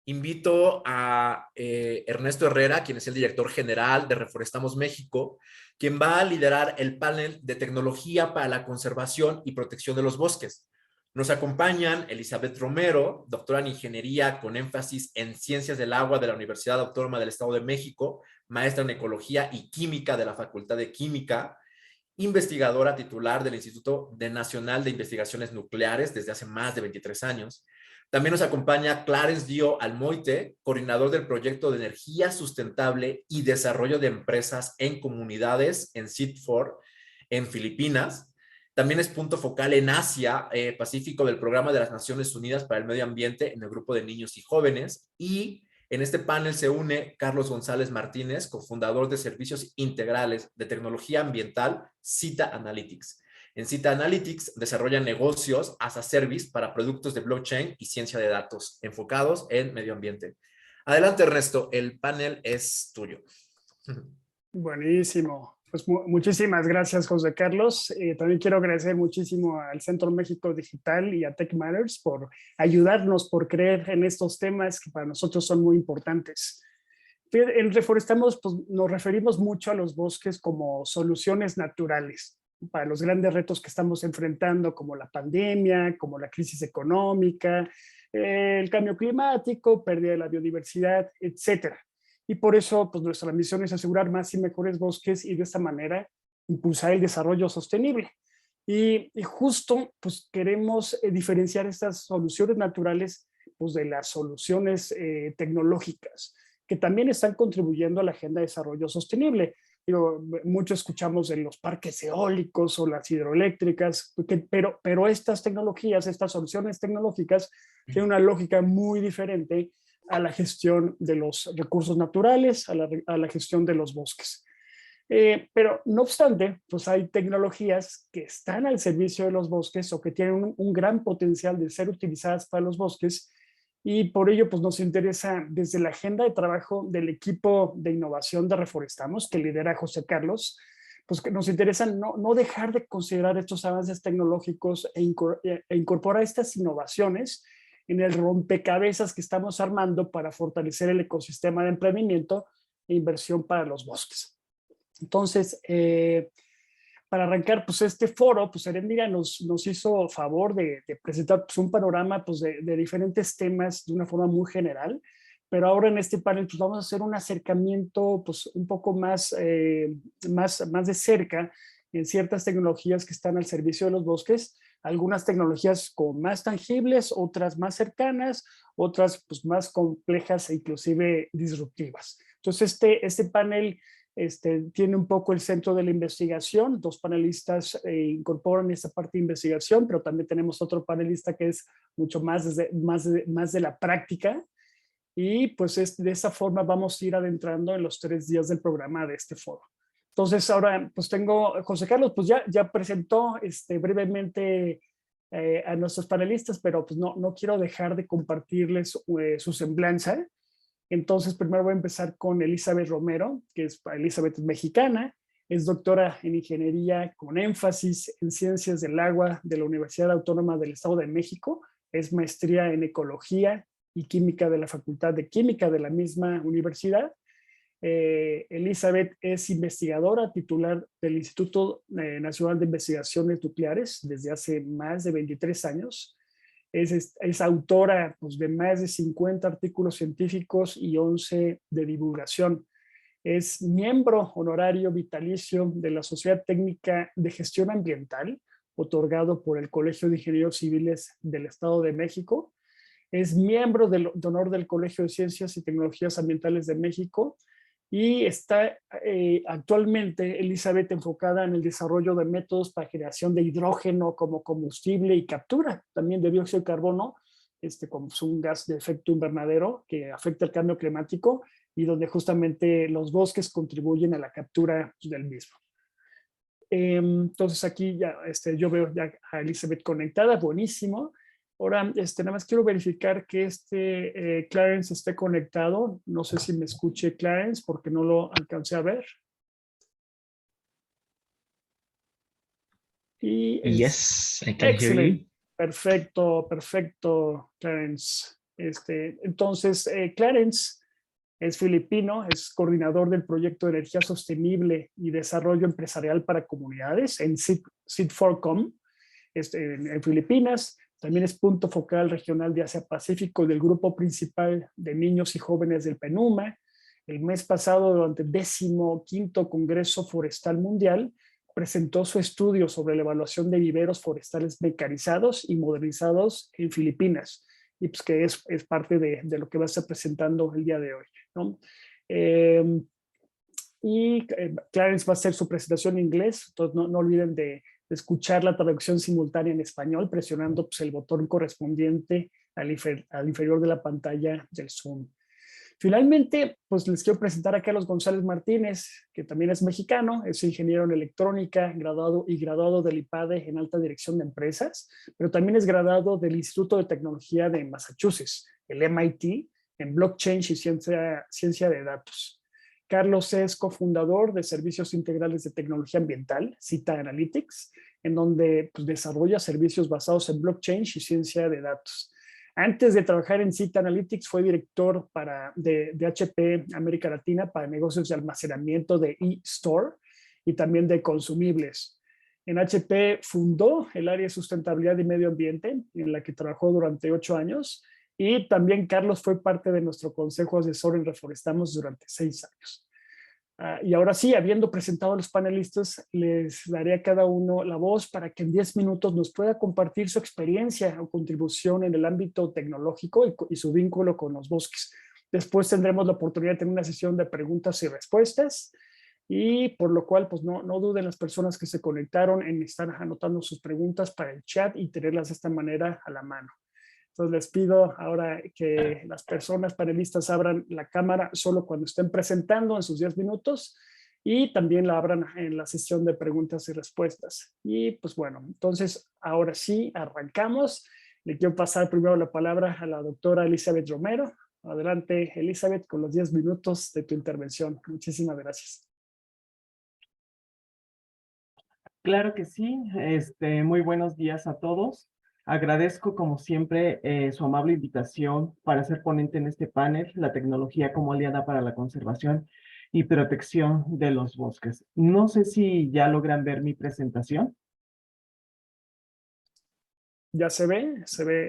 invito a Ernesto Herrera, quien es el director general de Reforestamos México, quien va a liderar el panel de tecnología para la conservación y protección de los bosques. Nos acompañan Elizabeth Romero, doctora en ingeniería con énfasis en ciencias del agua de la Universidad Autónoma del Estado de México, maestra en ecología y química de la Facultad de Química, investigadora titular del Instituto Nacional de Investigaciones Nucleares desde hace más de 23 años. También nos acompaña Clarence Dio Almoite, coordinador del proyecto de energía sustentable y desarrollo de empresas en comunidades en SID4 en Filipinas. También es punto focal en Asia Pacífico del Programa de las Naciones Unidas para el Medio Ambiente en el grupo de niños y jóvenes. Y en este panel se une Carlos González Martínez, cofundador de servicios integrales de tecnología ambiental Cita Analytics. En Cita Analytics desarrolla negocios as a service para productos de blockchain y ciencia de datos enfocados en medio ambiente. Adelante, Ernesto, el panel es tuyo. Buenísimo. Pues muchísimas gracias, José Carlos. También quiero agradecer muchísimo al Centro México Digital y a Tech Matters por ayudarnos, por creer en estos temas que para nosotros son muy importantes. En Reforestamos pues, nos referimos mucho a los bosques como soluciones naturales para los grandes retos que estamos enfrentando, como la pandemia, como la crisis económica, el cambio climático, pérdida de la biodiversidad, etcétera. Y por eso pues, nuestra misión es asegurar más y mejores bosques y de esta manera impulsar el desarrollo sostenible. Y justo pues, queremos diferenciar estas soluciones naturales pues, de las soluciones tecnológicas que también están contribuyendo a la agenda de desarrollo sostenible. Digo, mucho escuchamos de los parques eólicos o las hidroeléctricas, pero estas tecnologías, estas soluciones tecnológicas tienen una lógica muy diferente a la gestión de los recursos naturales, a la gestión de los bosques. Pero no obstante, pues hay tecnologías que están al servicio de los bosques o que tienen un gran potencial de ser utilizadas para los bosques y por ello pues nos interesa desde la agenda de trabajo del equipo de innovación de Reforestamos, que lidera José Carlos, pues que nos interesa no dejar de considerar estos avances tecnológicos e incorporar estas innovaciones en el rompecabezas que estamos armando para fortalecer el ecosistema de emprendimiento e inversión para los bosques. Entonces, para arrancar pues, este foro, pues Erendira nos hizo favor de presentar pues, un panorama pues, de diferentes temas de una forma muy general, pero ahora en este panel pues, vamos a hacer un acercamiento pues, un poco más de cerca en ciertas tecnologías que están al servicio de los bosques, algunas tecnologías como más tangibles, otras más cercanas, otras pues, más complejas e inclusive disruptivas. Entonces este panel tiene un poco el centro de la investigación, dos panelistas incorporan esta parte de investigación, pero también tenemos otro panelista que es mucho más de la práctica y pues de esa forma vamos a ir adentrando en los 3 días del programa de este foro. Entonces ahora pues José Carlos pues ya presentó brevemente a nuestros panelistas, pero pues no quiero dejar de compartirles su semblanza. Entonces, primero voy a empezar con Elizabeth Romero, que Elizabeth es mexicana, es doctora en ingeniería con énfasis en ciencias del agua de la Universidad Autónoma del Estado de México, es maestría en ecología y química de la Facultad de Química de la misma universidad. Elizabeth es investigadora titular del Instituto Nacional de Investigaciones Nucleares desde hace más de 23 años. Es autora pues, de más de 50 artículos científicos y 11 de divulgación. Es miembro honorario vitalicio de la Sociedad Técnica de Gestión Ambiental, otorgado por el Colegio de Ingenieros Civiles del Estado de México. Es miembro de honor del Colegio de Ciencias y Tecnologías Ambientales de México y está actualmente Elizabeth enfocada en el desarrollo de métodos para generación de hidrógeno como combustible y captura también de dióxido de carbono, como un gas de efecto invernadero que afecta el cambio climático y donde justamente los bosques contribuyen a la captura del mismo. Entonces aquí ya yo veo ya a Elizabeth conectada, buenísimo. Ahora, nada más quiero verificar que Clarence esté conectado. No sé si me escuche Clarence porque no lo alcancé a ver. Y Yes, I can hear you. Perfecto, Clarence. Entonces, Clarence es filipino, es coordinador del proyecto de energía sostenible y desarrollo empresarial para comunidades en Seed4Com, en Filipinas. También es punto focal regional de Asia-Pacífico del grupo principal de niños y jóvenes del PENUMA. El mes pasado, durante el 15º Congreso Forestal Mundial, presentó su estudio sobre la evaluación de viveros forestales mecanizados y modernizados en Filipinas, y pues que es parte de lo que va a estar presentando el día de hoy, ¿no? Clarence va a hacer su presentación en inglés, entonces no olviden de escuchar la traducción simultánea en español, presionando pues, el botón correspondiente al inferior de la pantalla del Zoom. Finalmente, pues les quiero presentar a Carlos González Martínez, que también es mexicano, es ingeniero en electrónica, graduado del IPADE en alta dirección de empresas, pero también es graduado del Instituto de Tecnología de Massachusetts, el MIT, en blockchain y ciencia de datos. Carlos es cofundador de Servicios Integrales de Tecnología Ambiental, Cita Analytics, en donde pues, desarrolla servicios basados en blockchain y ciencia de datos. Antes de trabajar en Cita Analytics, fue director de HP América Latina para negocios de almacenamiento de eStore y también de consumibles. En HP fundó el área de sustentabilidad y medio ambiente, en la que trabajó durante 8 años, y también Carlos fue parte de nuestro consejo asesor en Reforestamos durante 6 años. Y ahora sí, habiendo presentado a los panelistas, les daré a cada uno la voz para que en 10 minutos nos pueda compartir su experiencia o contribución en el ámbito tecnológico y su vínculo con los bosques. Después tendremos la oportunidad de tener una sesión de preguntas y respuestas, y por lo cual pues no duden las personas que se conectaron en estar anotando sus preguntas para el chat y tenerlas de esta manera a la mano. Entonces les pido ahora que las personas panelistas abran la cámara solo cuando estén presentando en sus 10 minutos y también la abran en la sesión de preguntas y respuestas. Y pues bueno, entonces ahora sí arrancamos. Le quiero pasar primero la palabra a la doctora Elizabeth Romero. Adelante, Elizabeth, con los 10 minutos de tu intervención. Muchísimas gracias. Claro que sí. Muy buenos días a todos. Agradezco, como siempre, su amable invitación para ser ponente en este panel, la tecnología como aliada para la conservación y protección de los bosques. No sé si ya logran ver mi presentación. Ya se ve,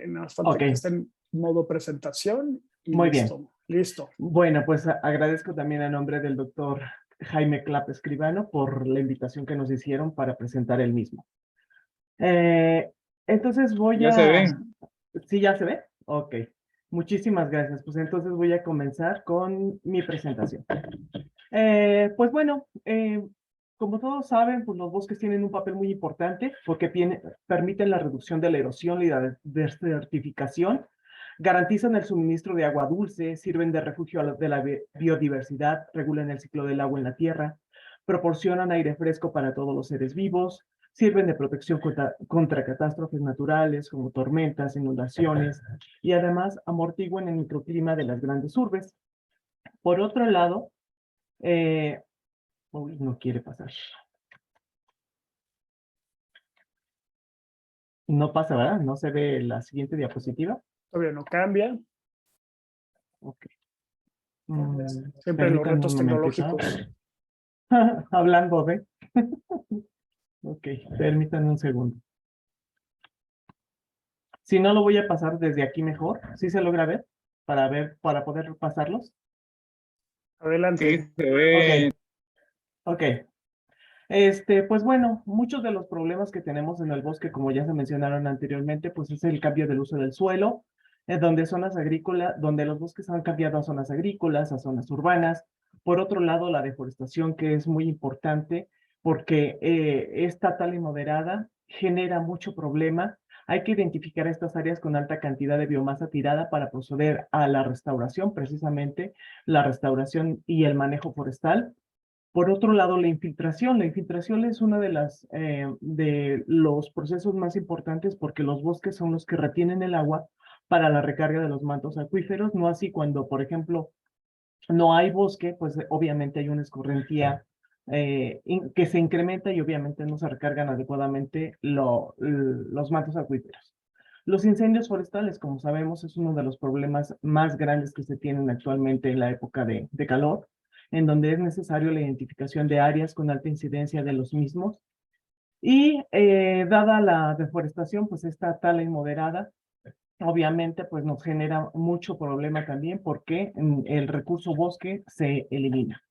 nada más falta que esté en modo presentación y muy listo. Bien. Listo. Bueno, pues agradezco también a nombre del doctor Jaime Clapp Escribano por la invitación que nos hicieron para presentar el mismo. Entonces voy a... ¿Ya se ve? ¿Sí, ya se ve? Ok. Muchísimas gracias. Pues entonces voy a comenzar con mi presentación. Pues bueno, como todos saben, pues los bosques tienen un papel muy importante porque permiten la reducción de la erosión y la desertificación, garantizan el suministro de agua dulce, sirven de refugio de la biodiversidad, regulan el ciclo del agua en la tierra, proporcionan aire fresco para todos los seres vivos, sirven de protección contra catástrofes naturales como tormentas, inundaciones y además amortiguan el microclima de las grandes urbes. Por otro lado, no quiere pasar. No pasa, ¿verdad? No se ve la siguiente diapositiva. Todavía no cambia. Ok. Siempre los retos tecnológicos. Hablando de... Ok, permítanme un segundo. Si no, lo voy a pasar desde aquí mejor. ¿Sí se logra ver? Para poder pasarlos. Adelante. Sí, se ve. Ok. Pues bueno, muchos de los problemas que tenemos en el bosque, como ya se mencionaron anteriormente, pues es el cambio del uso del suelo, donde los bosques han cambiado a zonas agrícolas, a zonas urbanas. Por otro lado, la deforestación, que es muy importante, porque estatal y moderada genera mucho problema. Hay que identificar estas áreas con alta cantidad de biomasa tirada para proceder a la restauración, precisamente la restauración y el manejo forestal. Por otro lado, la infiltración. La infiltración es uno de los procesos más importantes porque los bosques son los que retienen el agua para la recarga de los mantos acuíferos, no así cuando, por ejemplo, no hay bosque, pues obviamente hay una escorrentía que se incrementa y obviamente no se recargan adecuadamente los mantos acuíferos. Los incendios forestales, como sabemos, es uno de los problemas más grandes que se tienen actualmente en la época de calor, en donde es necesario la identificación de áreas con alta incidencia de los mismos. Y dada la deforestación, pues esta tala inmoderada, obviamente, pues nos genera mucho problema también porque el recurso bosque se elimina.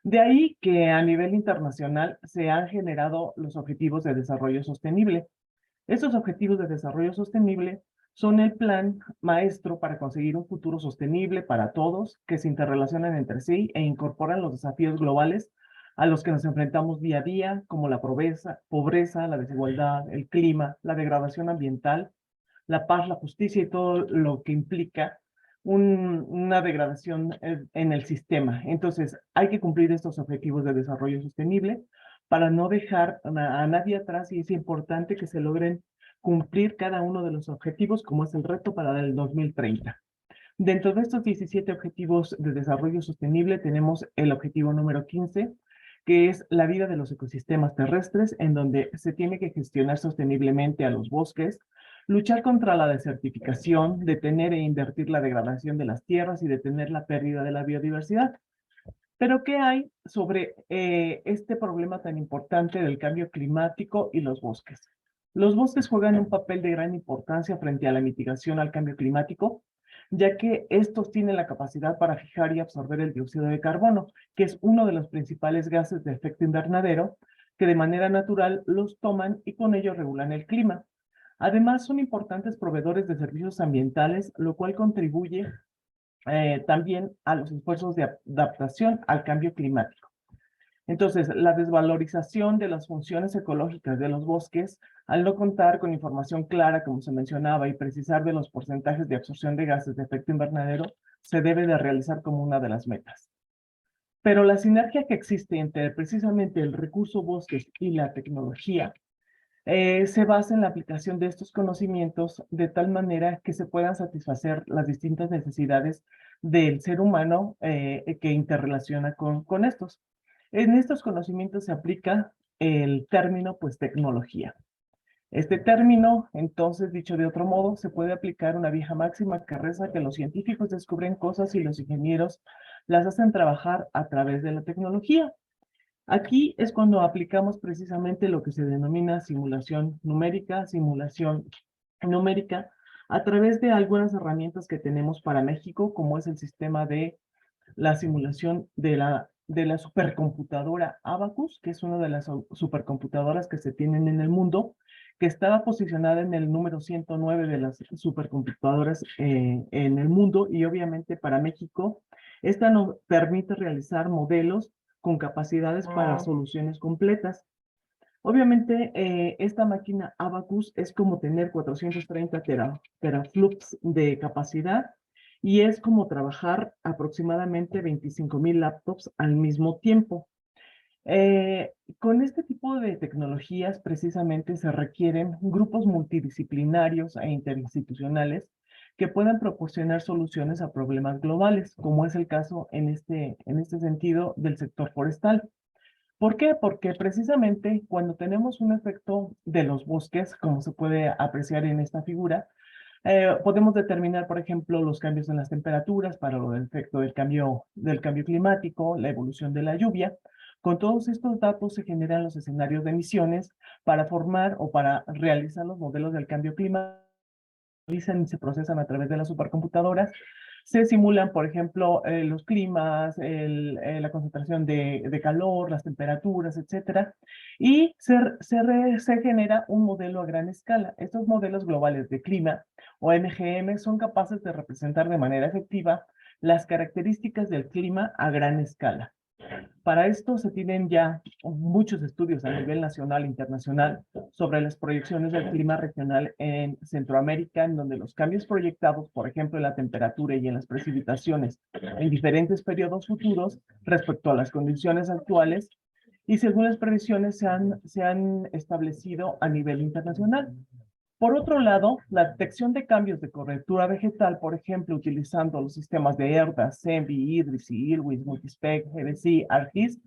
De ahí que a nivel internacional se han generado los Objetivos de Desarrollo Sostenible. Estos Objetivos de Desarrollo Sostenible son el plan maestro para conseguir un futuro sostenible para todos, que se interrelacionan entre sí e incorporan los desafíos globales a los que nos enfrentamos día a día, como la pobreza, la desigualdad, el clima, la degradación ambiental, la paz, la justicia y todo lo que implica una degradación en el sistema. Entonces, hay que cumplir estos objetivos de desarrollo sostenible para no dejar a nadie atrás, y es importante que se logren cumplir cada uno de los objetivos, como es el reto para el 2030. Dentro de estos 17 objetivos de desarrollo sostenible tenemos el objetivo número 15, que es la vida de los ecosistemas terrestres, en donde se tiene que gestionar sosteniblemente a los bosques, luchar contra la desertificación, detener e invertir la degradación de las tierras y detener la pérdida de la biodiversidad. Pero, ¿qué hay sobre este problema tan importante del cambio climático y los bosques? Los bosques juegan un papel de gran importancia frente a la mitigación al cambio climático, ya que estos tienen la capacidad para fijar y absorber el dióxido de carbono, que es uno de los principales gases de efecto invernadero, que de manera natural los toman y con ello regulan el clima. Además, son importantes proveedores de servicios ambientales, lo cual contribuye también a los esfuerzos de adaptación al cambio climático. Entonces, la desvalorización de las funciones ecológicas de los bosques, al no contar con información clara, como se mencionaba, y precisar de los porcentajes de absorción de gases de efecto invernadero, se debe de realizar como una de las metas. Pero la sinergia que existe entre precisamente el recurso bosques y la tecnología se basa en la aplicación de estos conocimientos de tal manera que se puedan satisfacer las distintas necesidades del ser humano que interrelaciona con estos. En estos conocimientos se aplica el término, pues, tecnología. Este término, entonces, dicho de otro modo, se puede aplicar una vieja máxima que reza que los científicos descubren cosas y los ingenieros las hacen trabajar a través de la tecnología. Aquí es cuando aplicamos precisamente lo que se denomina simulación numérica, a través de algunas herramientas que tenemos para México, como es el sistema de la simulación de la supercomputadora Abacus, que es una de las supercomputadoras que se tienen en el mundo, que estaba posicionada en el número 109 de las supercomputadoras en el mundo, y obviamente para México, esta nos permite realizar modelos con capacidades para soluciones completas. Obviamente, esta máquina Abacus es como tener 430 teraflops de capacidad, y es como trabajar aproximadamente 25,000 laptops al mismo tiempo. Con este tipo de tecnologías precisamente se requieren grupos multidisciplinarios e interinstitucionales que puedan proporcionar soluciones a problemas globales, como es el caso en este sentido del sector forestal. ¿Por qué? Porque precisamente cuando tenemos un efecto de los bosques, como se puede apreciar en esta figura, podemos determinar, por ejemplo, los cambios en las temperaturas para lo del efecto del cambio climático, la evolución de la lluvia. Con todos estos datos se generan los escenarios de emisiones para formar o para realizar los modelos del cambio climático. Y se procesan a través de las supercomputadoras. Se simulan, por ejemplo, los climas, la concentración de calor, las temperaturas, etcétera, y se genera un modelo a gran escala. Estos modelos globales de clima, o MGM, son capaces de representar de manera efectiva las características del clima a gran escala. Para esto se tienen ya muchos estudios a nivel nacional e internacional sobre las proyecciones del clima regional en Centroamérica, en donde los cambios proyectados, por ejemplo, en la temperatura y en las precipitaciones en diferentes periodos futuros respecto a las condiciones actuales, y según las previsiones se han establecido a nivel internacional. Por otro lado, la detección de cambios de cobertura vegetal, por ejemplo, utilizando los sistemas de ERDA, CENVI, IDRIS, IRWIS, Multispec, GBC, ARGIS,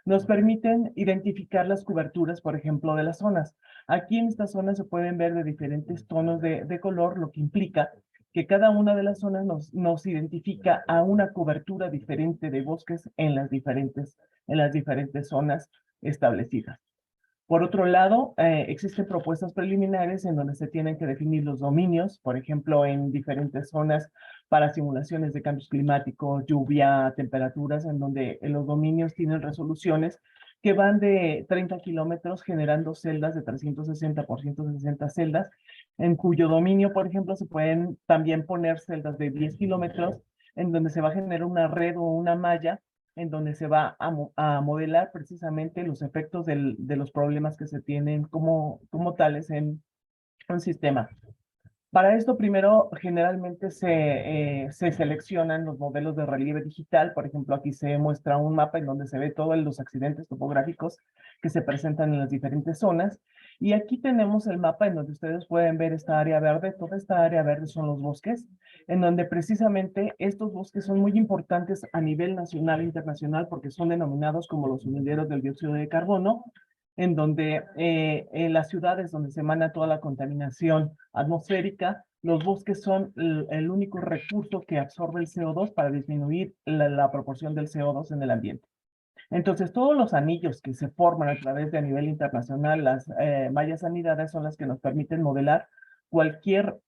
nos permiten identificar las coberturas, por ejemplo, de las zonas. Aquí en esta zona se pueden ver de diferentes tonos de color, lo que implica que cada una de las zonas nos identifica a una cobertura diferente de bosques en las diferentes zonas establecidas. Por otro lado, existen propuestas preliminares en donde se tienen que definir los dominios, por ejemplo, en diferentes zonas para simulaciones de cambios climáticos, lluvia, temperaturas, en donde los dominios tienen resoluciones que van de 30 kilómetros generando celdas de 360 por 160 celdas, en cuyo dominio, por ejemplo, se pueden también poner celdas de 10 kilómetros, en donde se va a generar una red o una malla en donde se va a modelar precisamente los efectos de los problemas que se tienen como tales en un sistema. Para esto, primero, generalmente se seleccionan los modelos de relieve digital. Por ejemplo, aquí se muestra un mapa en donde se ve todos los accidentes topográficos que se presentan en las diferentes zonas. Y aquí tenemos el mapa en donde ustedes pueden ver esta área verde. Toda esta área verde son los bosques, en donde precisamente estos bosques son muy importantes a nivel nacional e internacional porque son denominados como los sumideros del dióxido de carbono, en donde en las ciudades donde se emana toda la contaminación atmosférica, los bosques son el único recurso que absorbe el CO2 para disminuir la proporción del CO2 en el ambiente. Entonces, todos los anillos que se forman a través de a nivel internacional, las mallas anidadas son las que nos permiten modelar cualquier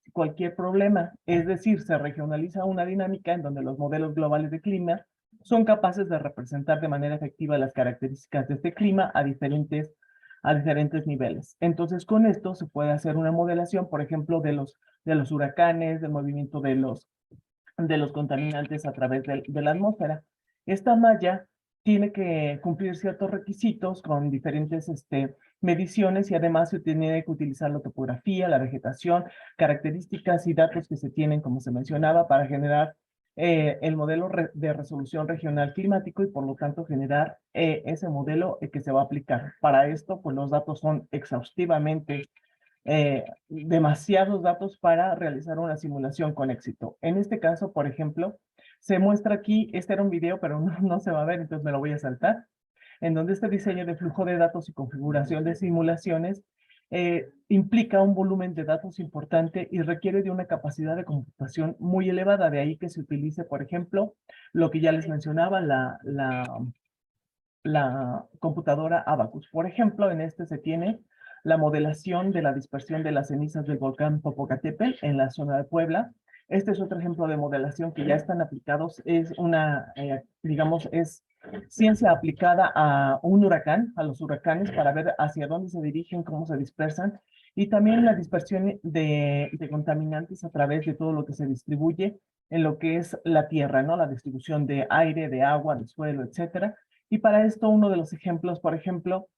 problema. Es decir, se regionaliza una dinámica en donde los modelos globales de clima son capaces de representar de manera efectiva las características de este clima a diferentes niveles. Entonces, con esto se puede hacer una modelación, por ejemplo, de los huracanes, del movimiento de los contaminantes a través de la atmósfera. Esta malla tiene que cumplir ciertos requisitos con diferentes mediciones y además se tiene que utilizar la topografía, la vegetación, características y datos que se tienen, como se mencionaba, para generar el modelo de resolución regional climático y por lo tanto generar ese modelo que se va a aplicar. Para esto, pues los datos son exhaustivamente demasiados datos para realizar una simulación con éxito. En este caso, por ejemplo, se muestra aquí, este era un video, pero no se va a ver, entonces me lo voy a saltar, en donde este diseño de flujo de datos y configuración de simulaciones implica un volumen de datos importante y requiere de una capacidad de computación muy elevada, de ahí que se utilice, por ejemplo, lo que ya les mencionaba, la computadora Abacus. Por ejemplo, en este se tiene la modelación de la dispersión de las cenizas del volcán Popocatépetl en la zona de Puebla. Este es otro ejemplo de modelación que ya están aplicados. Es digamos, es ciencia aplicada a un huracán, a los huracanes, para ver hacia dónde se dirigen, cómo se dispersan, y también la dispersión de contaminantes a través de todo lo que se distribuye en lo que es la tierra, ¿no? La distribución de aire, de agua, de suelo, etcétera. Y para esto, uno de los ejemplos, por ejemplo,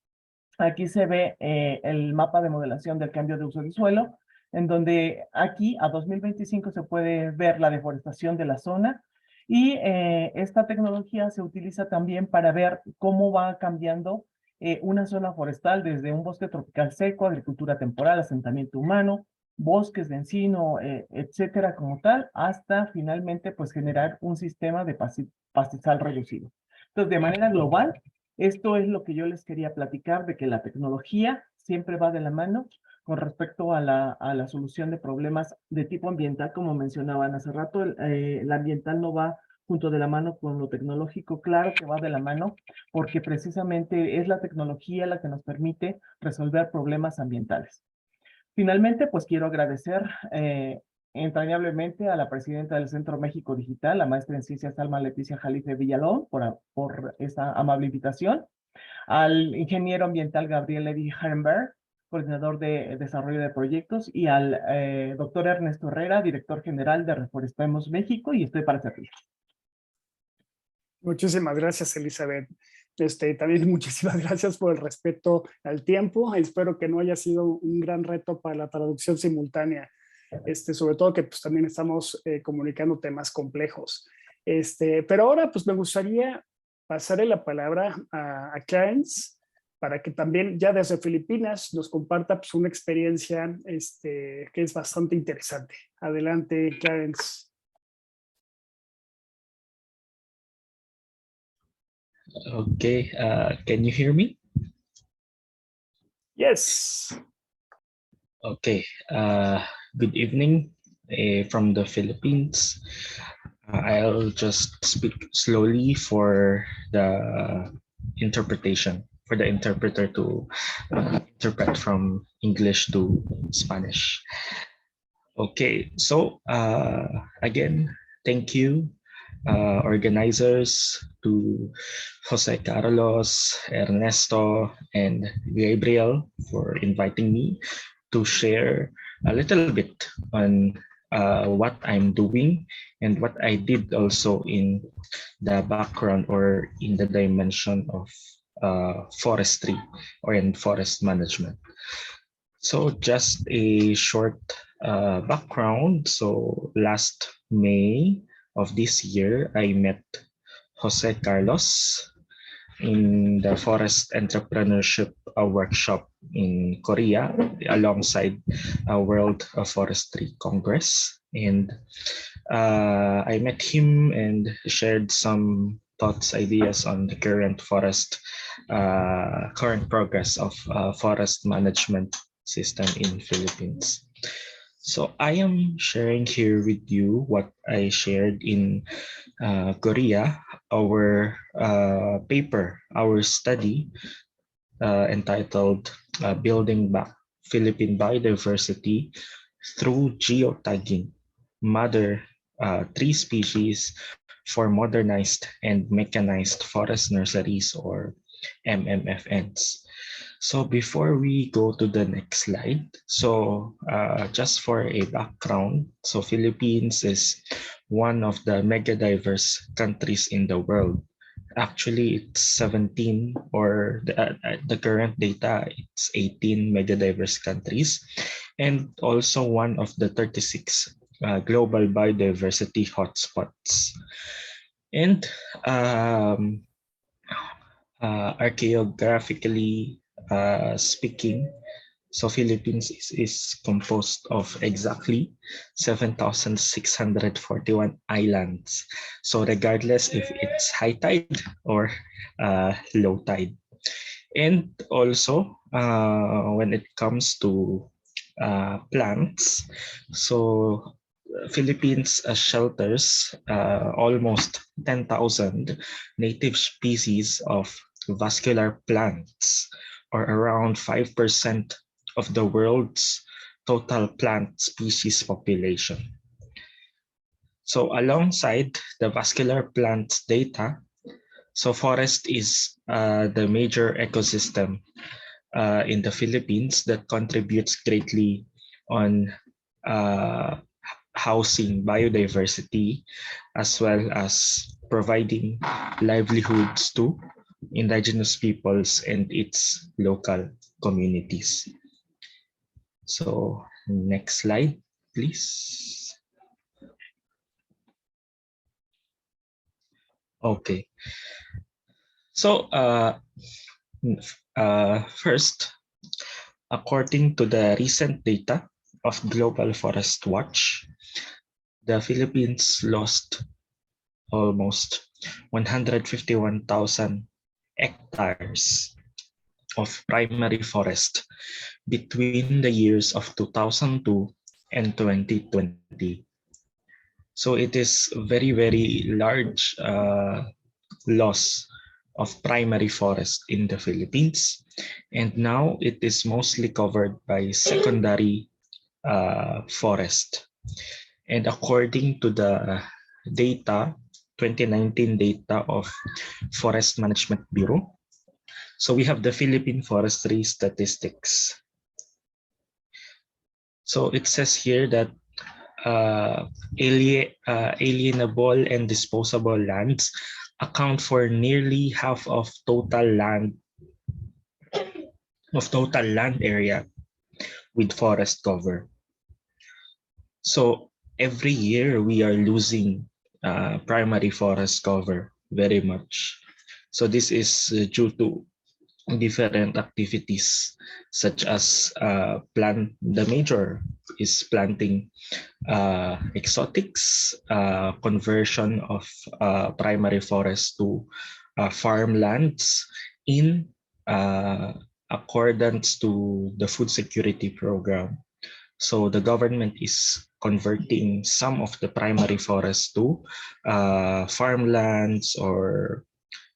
aquí se ve el mapa de modelación del cambio de uso del suelo, en donde aquí a 2025 se puede ver la deforestación de la zona y esta tecnología se utiliza también para ver cómo va cambiando una zona forestal desde un bosque tropical seco, agricultura temporal, asentamiento humano, bosques de encino, etcétera, como tal, hasta finalmente pues generar un sistema de pastizal reducido. Entonces, de manera global, esto es lo que yo les quería platicar, de que la tecnología siempre va de la mano con respecto a la solución de problemas de tipo ambiental, como mencionaban hace rato. El ambiental no va junto de la mano con lo tecnológico, claro que va de la mano, porque precisamente es la tecnología la que nos permite resolver problemas ambientales. Finalmente, pues quiero agradecer entrañablemente a la presidenta del Centro México Digital, la maestra en ciencias Alma Leticia Jalife Villalón, por esta amable invitación, al ingeniero ambiental Gabriel Eddy Herrenberg, coordinador de desarrollo de proyectos, y al doctor Ernesto Herrera, director general de Reforestemos México, y estoy para servir. Muchísimas gracias, Elizabeth. También muchísimas gracias por el respeto al tiempo. Espero que no haya sido un gran reto para la traducción simultánea, sobre todo que pues, también estamos comunicando temas complejos. Pero ahora pues me gustaría pasarle la palabra a Clarence para que también ya desde Filipinas nos comparta pues, una experiencia que es bastante interesante. Adelante, Clarence. Okay, can you hear me? Yes. Okay, good evening from the Philippines. I'll just speak slowly for the interpretation, for the interpreter to interpret from English to Spanish. Okay, so again, thank you, organizers, to Jose Carlos, Ernesto, and Gabriel for inviting me to share a little bit on what I'm doing and what I did also in the background or in the dimension of forestry or in forest management. So just a short background. So last May of this year, I met Jose Carlos in the Forest Entrepreneurship Workshop in Korea alongside a World Forestry Congress. And I met him and shared some thoughts, ideas on the current current progress of forest management system in Philippines. So I am sharing here with you what I shared in Korea, our paper, our study entitled Building Back Philippine Biodiversity Through Geotagging, Mother Tree Species for Modernized and Mechanized Forest Nurseries, or MMFNs. So before we go to the next slide, so just for a background, so Philippines is one of the mega diverse countries in the world. Actually, it's 17, or the current data, it's 18 mega diverse countries, and also one of the 36 global biodiversity hotspots. And archaeographically speaking, so Philippines is composed of exactly 7,641 islands. So regardless if it's high tide or low tide. And also when it comes to plants, so Philippines shelters almost 10,000 native species of vascular plants, or around 5% of the world's total plant species population. So alongside the vascular plants data, so forest is the major ecosystem in the Philippines that contributes greatly on housing biodiversity, as well as providing livelihoods to indigenous peoples and its local communities. So next slide, please. Okay. So first, according to the recent data of Global Forest Watch, the Philippines lost almost 151,000 hectares of primary forest between the years of 2002 and 2020. So it is very, very large loss of primary forest in the Philippines. And now it is mostly covered by secondary forest. And according to the data, 2019 data of Forest Management Bureau, so we have the Philippine Forestry Statistics. So it says here that alienable and disposable lands account for nearly half of total land area with forest cover. So every year we are losing primary forest cover very much. So this is due to different activities, such as the major is planting exotics, conversion of primary forest to farmlands in accordance to the food security program So the government is converting some of the primary forests to farmlands or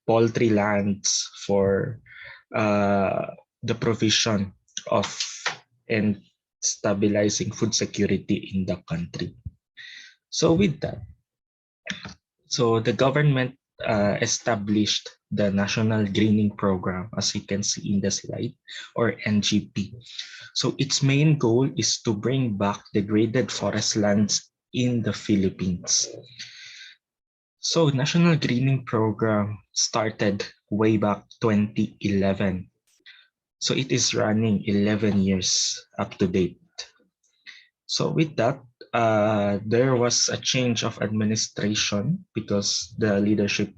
poultry lands for the provision of and stabilizing food security in the country. So with that, so the government established the National Greening Program, as you can see in the slide, or NGP. So its main goal is to bring back degraded forest lands in the Philippines. So National Greening Program started way back 2011. So it is running 11 years up to date. So with that, there was a change of administration because the leadership,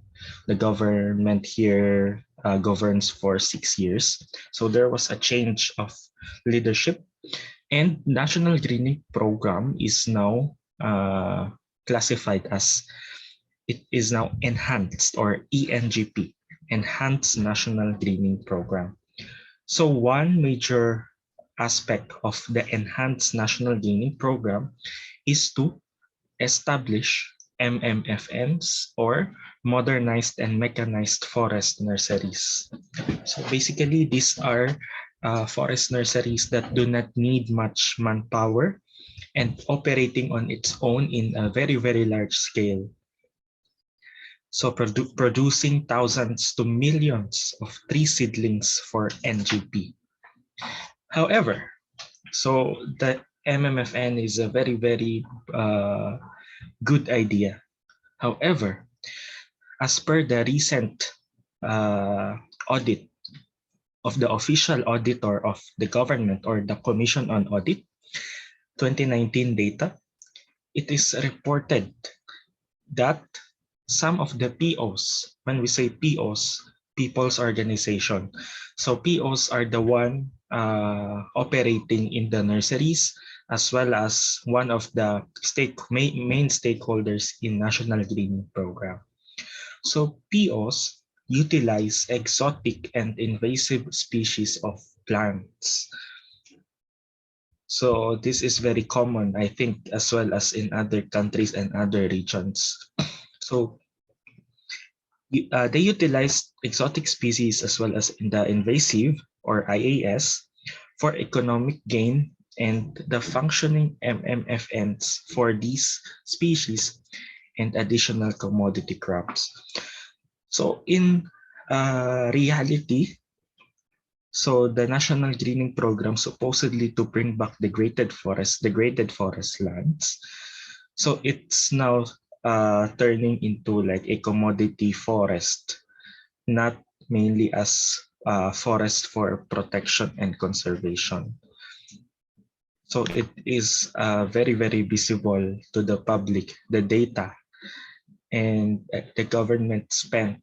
the government here governs for 6 years. So there was a change of leadership, and National Greening Program is now classified as, it is now enhanced, or ENGP, Enhanced National Greening Program. So one major aspect of the Enhanced National Greening Program is to establish MMFNs, or Modernized and Mechanized Forest Nurseries. So basically, these are forest nurseries that do not need much manpower and operating on its own in a very, very large scale. So producing thousands to millions of tree seedlings for NGP. However, so the MMFN is a very, very good idea. However, as per the recent audit of the official auditor of the government, or the Commission on Audit, 2019 data, it is reported that some of the POs, when we say POs, People's Organization, so POs are the one operating in the nurseries, as well as one of the main stakeholders in National Greening Program. So POs utilize exotic and invasive species of plants. So this is very common, I think, as well as in other countries and other regions. So they utilize exotic species as well as the invasive, or IAS, for economic gain, and the functioning MMFNs for these species and additional commodity crops. So in reality, so the National Greening Program supposedly to bring back degraded forest lands. So it's now turning into like a commodity forest, not mainly as forest for protection and conservation. So it is very, very visible to the public, the data, and the government spent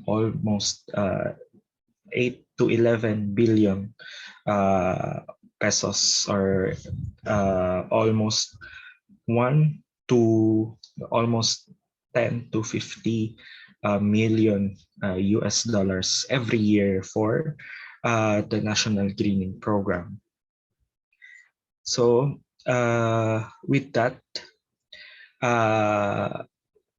almost 8 to 11 billion pesos, or almost 1 to almost 10 to 50 million US dollars every year for the National Greening Program. So with that,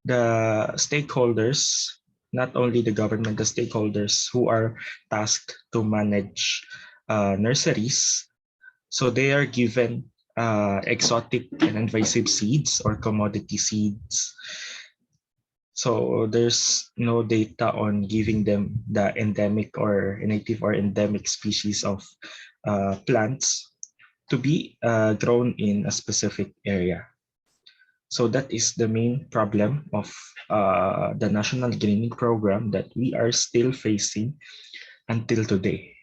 the stakeholders, not only the government, the stakeholders who are tasked to manage nurseries, so they are given exotic and invasive seeds or commodity seeds. So there's no data on giving them the endemic or native or endemic species of plants to be grown in a specific area. So that is the main problem of the National Greening Program that we are still facing until today.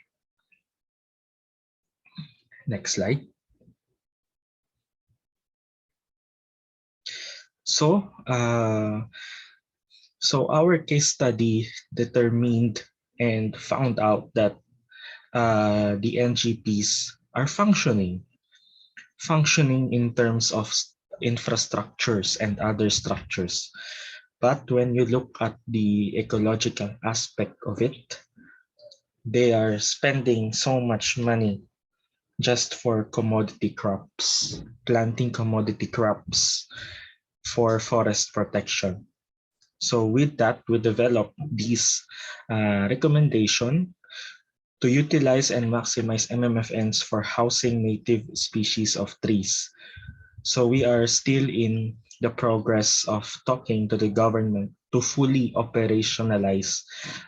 Next slide. So, our case study determined and found out that the NGPs are functioning in terms of infrastructures and other structures. But when you look at the ecological aspect of it, they are spending so much money just for commodity crops, planting commodity crops for forest protection. So with that, we developed these recommendation to utilize and maximize MMFNs for housing native species of trees. So we are still in the progress of talking to the government to fully operationalize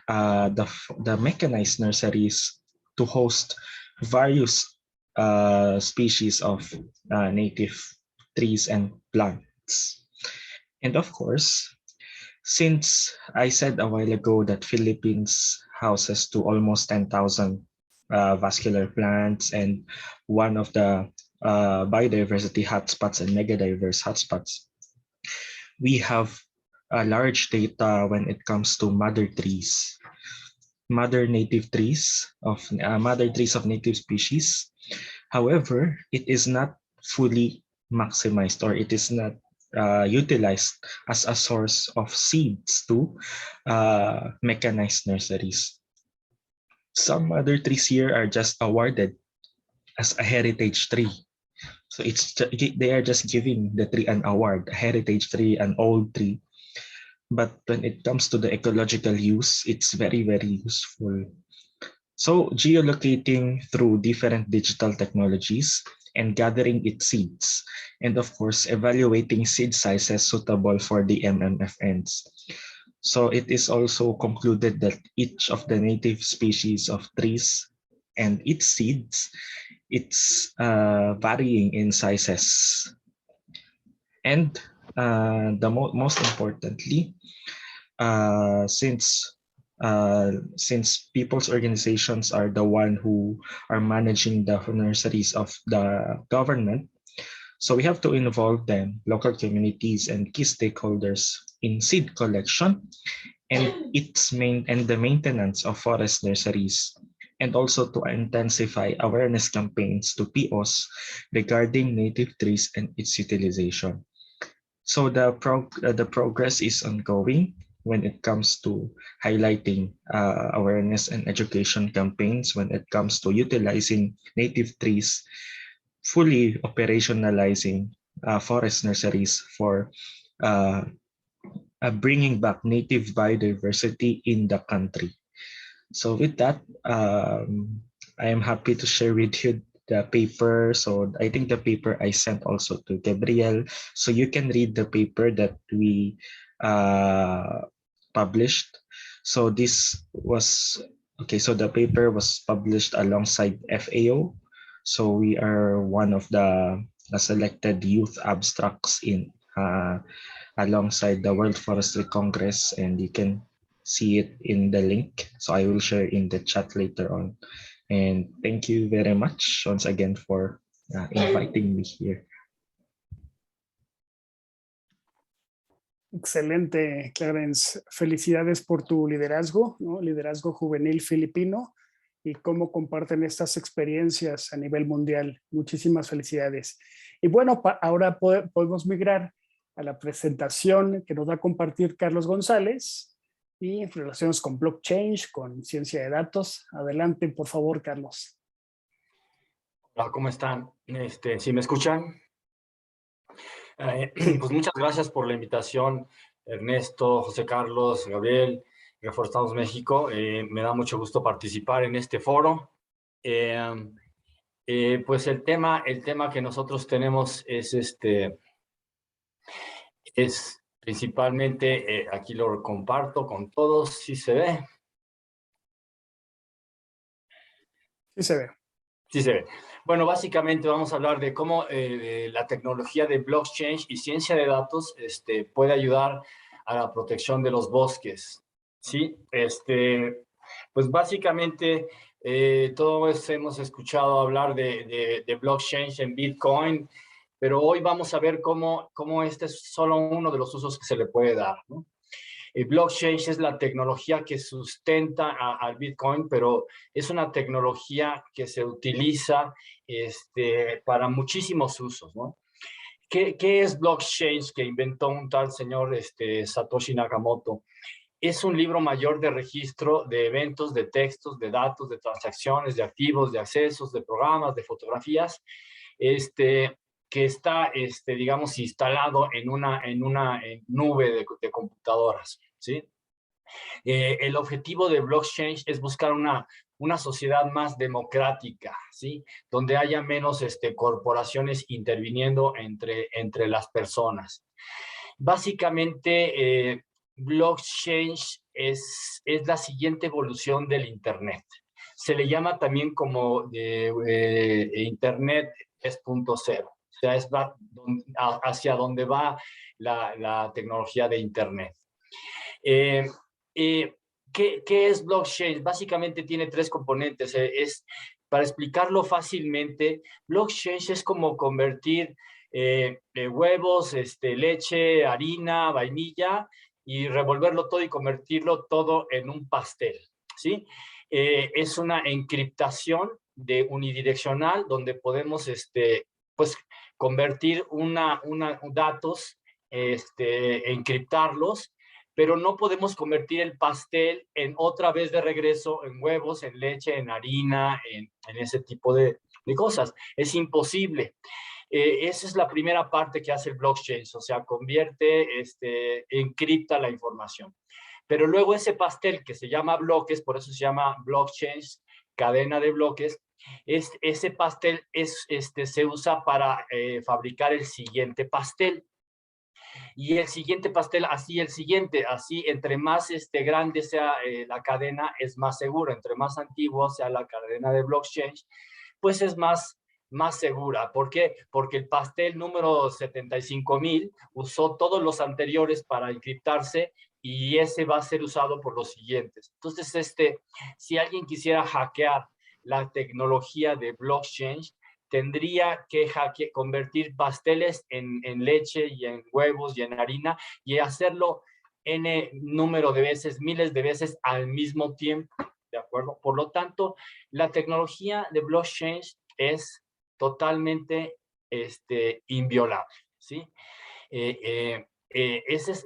the mechanized nurseries to host various species of native trees and plants. And of course, since I said a while ago that Philippines houses to almost 10,000 vascular plants and one of the biodiversity hotspots and megadiverse hotspots, we have a large data when it comes to mother trees, mother trees of native species. However, it is not fully maximized, or it is not utilized as a source of seeds to mechanized nurseries. Some mother trees here are just awarded as a heritage tree. So they are just giving the tree an award, a heritage tree, an old tree. But when it comes to the ecological use, it's very, very useful. So geolocating through different digital technologies and gathering its seeds, and of course, evaluating seed sizes suitable for the MMFNs. So it is also concluded that each of the native species of trees and its seeds, it's varying in sizes. And most importantly, since people's organizations are the one who are managing the nurseries of the government, so we have to involve them, local communities and key stakeholders, in seed collection and the maintenance of forest nurseries, and also to intensify awareness campaigns to POs regarding native trees and its utilization. So the progress is ongoing when it comes to highlighting awareness and education campaigns when it comes to utilizing native trees, fully operationalizing forest nurseries for bringing back native biodiversity in the country. So with that, I am happy to share with you the paper. So I think the paper I sent also to Gabriel. So you can read the paper that we published. So this was, okay, so the paper was published alongside FAO. So we are one of the selected youth abstracts in alongside the World Forestry Congress, and you can see it in the link. So I will share in the chat later on. And thank you very much once again for inviting me here. Excelente, Clarence. Felicidades por tu liderazgo, ¿no? Liderazgo juvenil filipino, y cómo comparten estas experiencias a nivel mundial. Muchísimas felicidades. Y bueno, ahora podemos migrar a la presentación que nos va a compartir Carlos González y relaciones con blockchain, con ciencia de datos. Adelante, por favor, Carlos. Hola, ¿cómo están? ¿Sí me escuchan? Pues muchas gracias por la invitación, Ernesto, José Carlos, Gabriel, Reforestamos México. Me da mucho gusto participar en este foro. Pues el tema que nosotros tenemos es principalmente, aquí lo comparto con todos, ¿sí se ve? Sí se ve. Sí se ve. Bueno, básicamente vamos a hablar de cómo la tecnología de blockchain y ciencia de datos puede ayudar a la protección de los bosques. Sí, pues básicamente todos hemos escuchado hablar de blockchain en Bitcoin, pero hoy vamos a ver cómo este es solo uno de los usos que se le puede dar, ¿no? El blockchain es la tecnología que sustenta al Bitcoin, pero es una tecnología que se utiliza para muchísimos usos, ¿no? ¿Qué es blockchain que inventó un tal señor Satoshi Nakamoto? es un libro mayor de registro de eventos, de textos, de datos, de transacciones, de activos, de accesos, de programas, de fotografías, que está, digamos, instalado en una nube de computadoras, ¿sí? El objetivo de blockchain es buscar una sociedad más democrática, ¿sí? Donde haya menos corporaciones interviniendo entre las personas. Básicamente, blockchain es la siguiente evolución del Internet. Se le llama también como Internet 3.0. O sea, es hacia donde va la tecnología de Internet. ¿Qué es blockchain? Básicamente tiene tres componentes. Para explicarlo fácilmente, blockchain es como convertir huevos, leche, harina, vainilla, y revolverlo todo y convertirlo todo en un pastel, ¿sí? Es una encriptación unidireccional donde podemos pues, convertir datos, encriptarlos, pero no podemos convertir el pastel en otra vez de regreso en huevos, en leche, en harina, en ese tipo de cosas. Es imposible. Esa es la primera parte que hace el blockchain, o sea, encripta la información. Pero luego ese pastel que se llama bloques, por eso se llama blockchain, cadena de bloques, ese pastel se usa para fabricar el siguiente pastel. Y el siguiente pastel, así el siguiente, así entre más grande sea la cadena, es más seguro. Entre más antiguo sea la cadena de blockchain, pues es más segura. ¿Por qué? Porque el pastel número 75,000 usó todos los anteriores para encriptarse y ese va a ser usado por los siguientes. Entonces, si alguien quisiera hackear la tecnología de blockchain, tendría que convertir pasteles en leche y en huevos y en harina y hacerlo n número de veces, miles de veces al mismo tiempo, ¿de acuerdo? Por lo tanto, la tecnología de blockchain es totalmente inviolable, ¿sí? Ese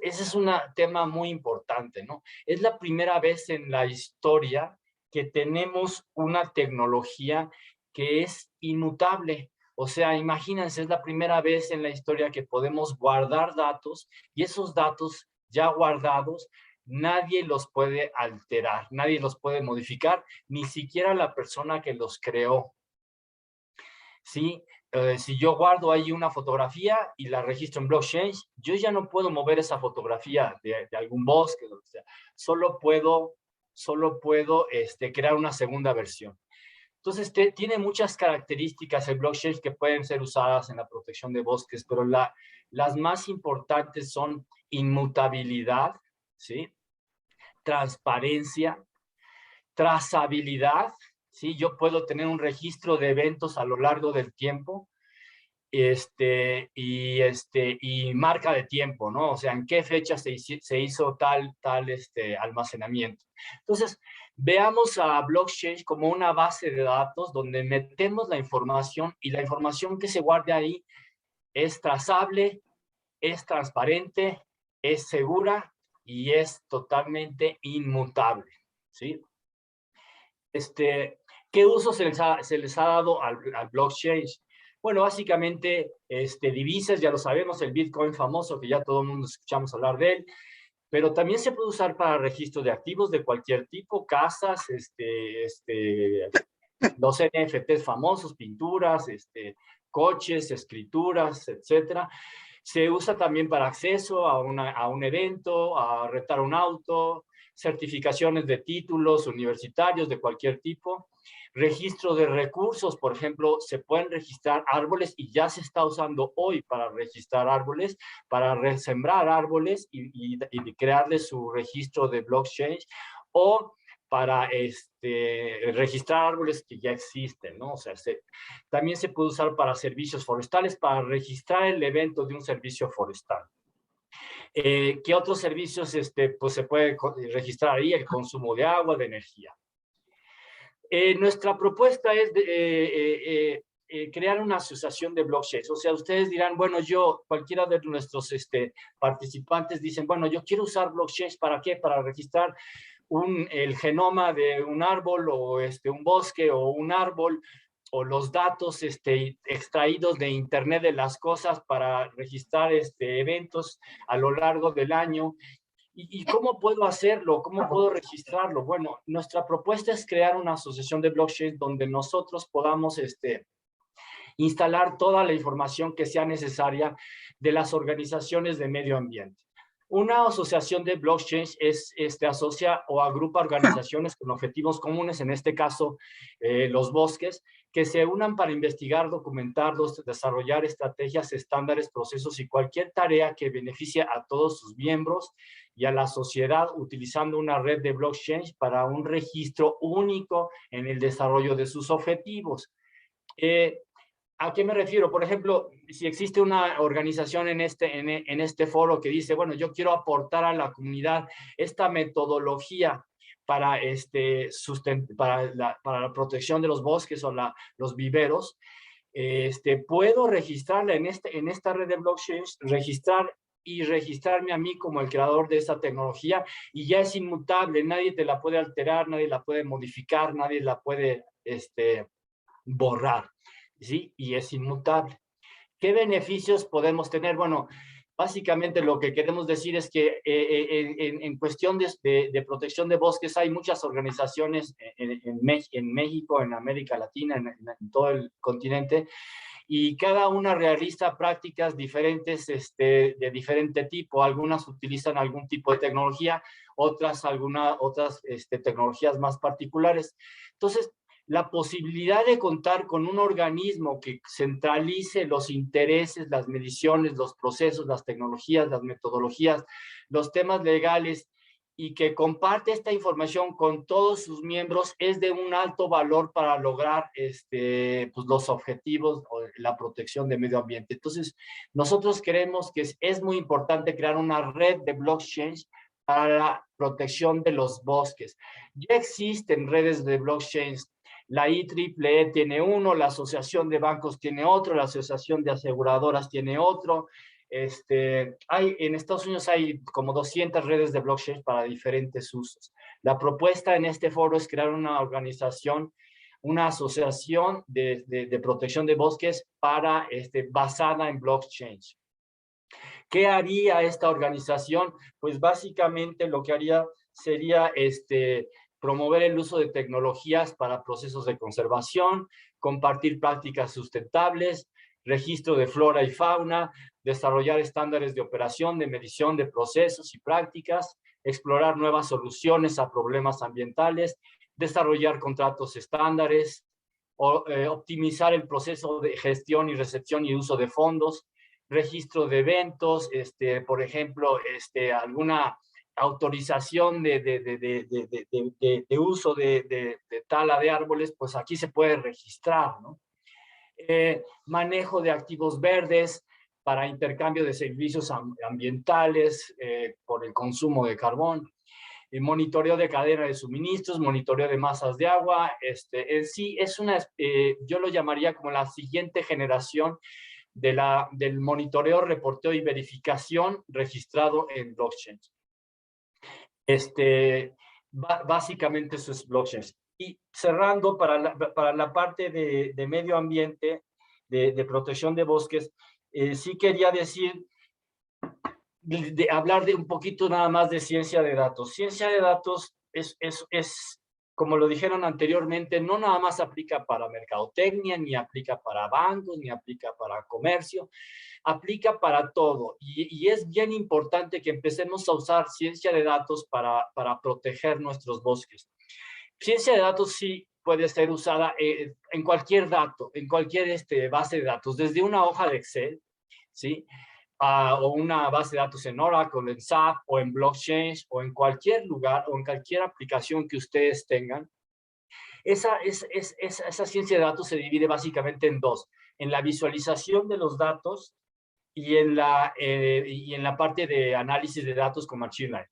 es un tema muy importante, ¿no? Es la primera vez en la historia que tenemos una tecnología que es inmutable. O sea, imagínense, es la primera vez en la historia que podemos guardar datos y esos datos ya guardados, nadie los puede alterar, nadie los puede modificar, ni siquiera la persona que los creó. ¿Sí? Si yo guardo ahí una fotografía y la registro en blockchain, yo ya no puedo mover esa fotografía de algún bosque, o sea, solo puedo crear una segunda versión. Entonces, tiene muchas características el blockchain que pueden ser usadas en la protección de bosques, pero las más importantes son inmutabilidad, ¿sí? Transparencia, trazabilidad, ¿sí? Yo puedo tener un registro de eventos a lo largo del tiempo, y marca de tiempo, ¿no? O sea, en qué fecha se hizo tal almacenamiento. Entonces, veamos a blockchain como una base de datos donde metemos la información y la información que se guarde ahí es trazable, es transparente, es segura y es totalmente inmutable, ¿sí? ¿Qué uso se les ha dado al blockchain? Bueno, básicamente, divisas, ya lo sabemos, el Bitcoin famoso, que ya todo el mundo escuchamos hablar de él, pero también se puede usar para registro de activos de cualquier tipo, casas, los NFTs famosos, pinturas, coches, escrituras, etcétera. Se usa también para acceso a un evento, a rentar un auto, certificaciones de títulos universitarios de cualquier tipo. Registro de recursos, por ejemplo, se pueden registrar árboles y ya se está usando hoy para registrar árboles, para resembrar árboles y crearles su registro de blockchain, o para registrar árboles que ya existen, ¿no? O sea, también se puede usar para servicios forestales, para registrar el evento de un servicio forestal. ¿Qué otros servicios pues se puede registrar ahí? El consumo de agua, de energía. Nuestra propuesta es crear una asociación de blockchains. O sea, ustedes dirán, bueno, cualquiera de nuestros participantes dicen, bueno, yo quiero usar blockchains, ¿para qué? Para registrar el genoma de un árbol o un bosque o un árbol, o los datos extraídos de Internet de las cosas para registrar eventos a lo largo del año. ¿Y cómo puedo hacerlo? ¿Cómo puedo registrarlo? Bueno, nuestra propuesta es crear una asociación de blockchain donde nosotros podamos instalar toda la información que sea necesaria de las organizaciones de medio ambiente. Una asociación de blockchains asocia o agrupa organizaciones con objetivos comunes, en este caso los bosques, que se unan para investigar, documentar, desarrollar estrategias, estándares, procesos y cualquier tarea que beneficie a todos sus miembros y a la sociedad, utilizando una red de blockchains para un registro único en el desarrollo de sus objetivos. ¿A qué me refiero? Por ejemplo, si existe una organización en este foro que dice, bueno, yo quiero aportar a la comunidad esta metodología para, para la protección de los bosques o los viveros, puedo registrarla en esta red de blockchains, registrarme a mí como el creador de esta tecnología, y ya es inmutable, nadie te la puede alterar, nadie la puede modificar, nadie la puede borrar. ¿Sí? Y es inmutable. ¿Qué beneficios podemos tener? Bueno, básicamente lo que queremos decir es que en cuestión de protección de bosques hay muchas organizaciones en México, en América Latina, en todo el continente, y cada una realiza prácticas diferentes de diferente tipo. Algunas utilizan algún tipo de tecnología, otras tecnologías más particulares. Entonces, la posibilidad de contar con un organismo que centralice los intereses, las mediciones, los procesos, las tecnologías, las metodologías, los temas legales, y que comparte esta información con todos sus miembros, es de un alto valor para lograr pues los objetivos o la protección del medio ambiente. Entonces, nosotros creemos que es muy importante crear una red de blockchains para la protección de los bosques. Ya existen redes de blockchains. La IEEE tiene uno, la Asociación de Bancos tiene otro, la Asociación de Aseguradoras tiene otro. En Estados Unidos hay como 200 redes de blockchain para diferentes usos. La propuesta en este foro es crear una organización, una asociación de protección de bosques basada en blockchain. ¿Qué haría esta organización? Pues básicamente lo que haría sería promover el uso de tecnologías para procesos de conservación, compartir prácticas sustentables, registro de flora y fauna, desarrollar estándares de operación, de medición de procesos y prácticas, explorar nuevas soluciones a problemas ambientales, desarrollar contratos estándares, optimizar el proceso de gestión y recepción y uso de fondos, registro de eventos, por ejemplo, alguna autorización de uso de tala de árboles, pues aquí se puede registrar, ¿no? Manejo de activos verdes para intercambio de servicios ambientales por el consumo de carbón, monitoreo de cadena de suministros, monitoreo de masas de agua. En sí es yo lo llamaría como la siguiente generación del monitoreo, reporteo y verificación registrado en blockchain. Básicamente eso es blockchain. Y cerrando para la parte de medio ambiente, de protección de bosques, sí quería decir, hablar un poquito nada más de ciencia de datos. Ciencia de datos es, como lo dijeron anteriormente, no nada más aplica para mercadotecnia, ni aplica para bancos, ni aplica para comercio, aplica para todo. Y es bien importante que empecemos a usar ciencia de datos para proteger nuestros bosques. Ciencia de datos sí puede ser usada en cualquier dato, en cualquier base de datos, desde una hoja de Excel, ¿sí? O una base de datos en Oracle, en SAP, o en blockchain, o en cualquier lugar, o en cualquier aplicación que ustedes tengan. Esa ciencia de datos se divide básicamente en dos: en la visualización de los datos y en la parte de análisis de datos con Machine Learning.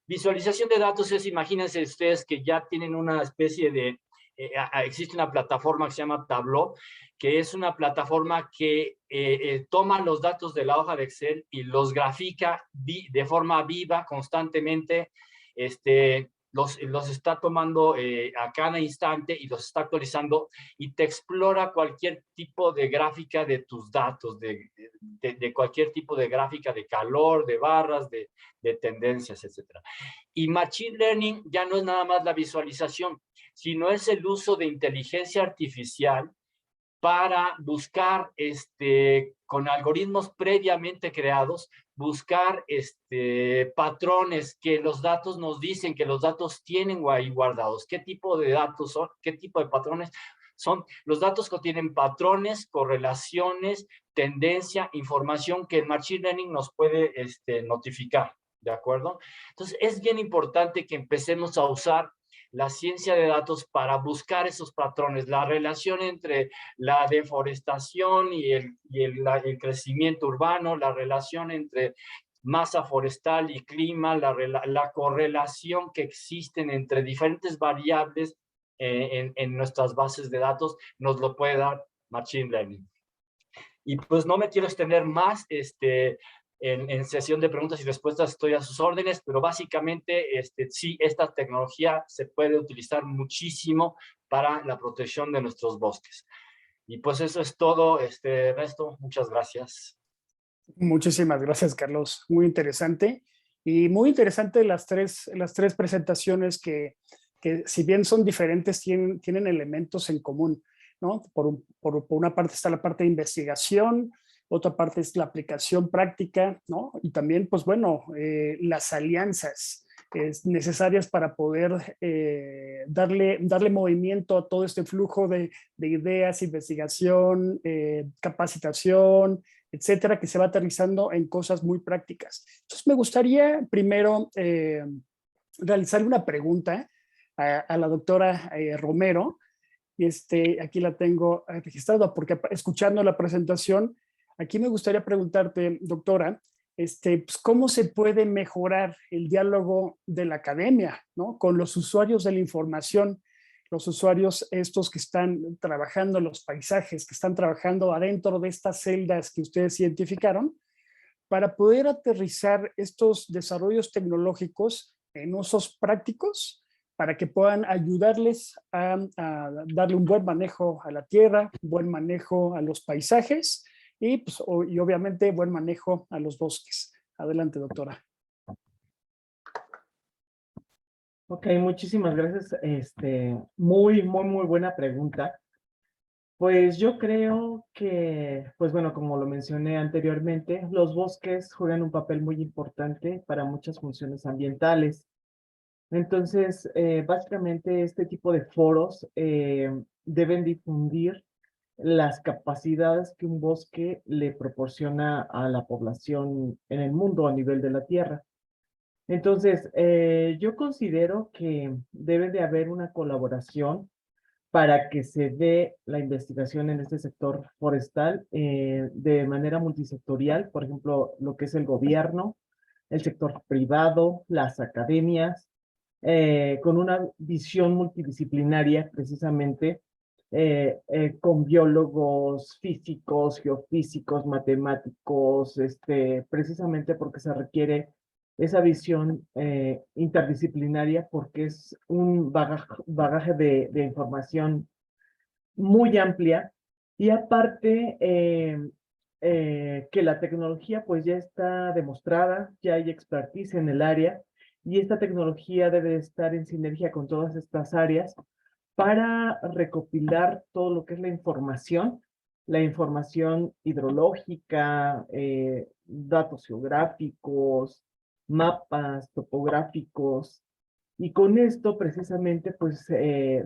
Visualización de datos es, imagínense ustedes que ya tienen una especie de existe una plataforma que se llama Tableau, que es una plataforma que toma los datos de la hoja de Excel y los grafica de forma viva constantemente. Los está tomando a cada instante y los está actualizando y te explora cualquier tipo de gráfica de tus datos, de cualquier tipo de gráfica de calor, de barras, de tendencias, etc. Y Machine Learning ya no es nada más la visualización, sino es el uso de inteligencia artificial para buscar, con algoritmos previamente creados, buscar patrones que los datos nos dicen, que los datos tienen ahí guardados. ¿Qué tipo de datos son? ¿Qué tipo de patrones son? Los datos contienen patrones, correlaciones, tendencia, información que el Machine Learning nos puede notificar, ¿de acuerdo? Entonces, es bien importante que empecemos a usar la ciencia de datos para buscar esos patrones, la relación entre la deforestación y el crecimiento urbano, la relación entre masa forestal y clima, la correlación que existen entre diferentes variables en nuestras bases de datos, nos lo puede dar Machine Learning. Y pues no me quiero extender más, en sesión de preguntas y respuestas estoy a sus órdenes, pero básicamente sí, esta tecnología se puede utilizar muchísimo para la protección de nuestros bosques. Y pues eso es todo, Ernesto, muchas gracias. Muchísimas gracias, Carlos. Muy interesante. Y muy interesante las tres presentaciones que si bien son diferentes, tienen elementos en común, ¿no? Por una parte está la parte de investigación, otra parte es la aplicación práctica, ¿no? Y también, pues bueno, las alianzas necesarias para poder darle movimiento a todo este flujo de ideas, investigación, capacitación, etcétera, que se va aterrizando en cosas muy prácticas. Entonces, me gustaría primero realizarle una pregunta a la doctora Romero, y aquí la tengo registrada, porque escuchando la presentación, aquí me gustaría preguntarte, doctora, pues, ¿cómo se puede mejorar el diálogo de la academia, ¿no? Con los usuarios de la información, los usuarios estos que están trabajando en los paisajes, que están trabajando adentro de estas celdas que ustedes identificaron, para poder aterrizar estos desarrollos tecnológicos en usos prácticos, para que puedan ayudarles a darle un buen manejo a la tierra, buen manejo a los paisajes y, pues, y obviamente buen manejo a los bosques. Adelante, doctora. Ok, muchísimas gracias. Muy buena pregunta. Pues yo creo que, pues bueno, como lo mencioné anteriormente, los bosques juegan un papel muy importante para muchas funciones ambientales. Entonces, básicamente este tipo de foros deben difundir las capacidades que un bosque le proporciona a la población en el mundo a nivel de la Tierra. Entonces, yo considero que debe de haber una colaboración para que se dé la investigación en este sector forestal de manera multisectorial, por ejemplo, lo que es el gobierno, el sector privado, las academias, con una visión multidisciplinaria precisamente, con biólogos, físicos, geofísicos, matemáticos, precisamente porque se requiere esa visión interdisciplinaria porque es un bagaje de información muy amplia y aparte que la tecnología pues ya está demostrada, ya hay expertise en el área y esta tecnología debe estar en sinergia con todas estas áreas para recopilar todo lo que es la información hidrológica, datos geográficos, mapas topográficos, y con esto precisamente pues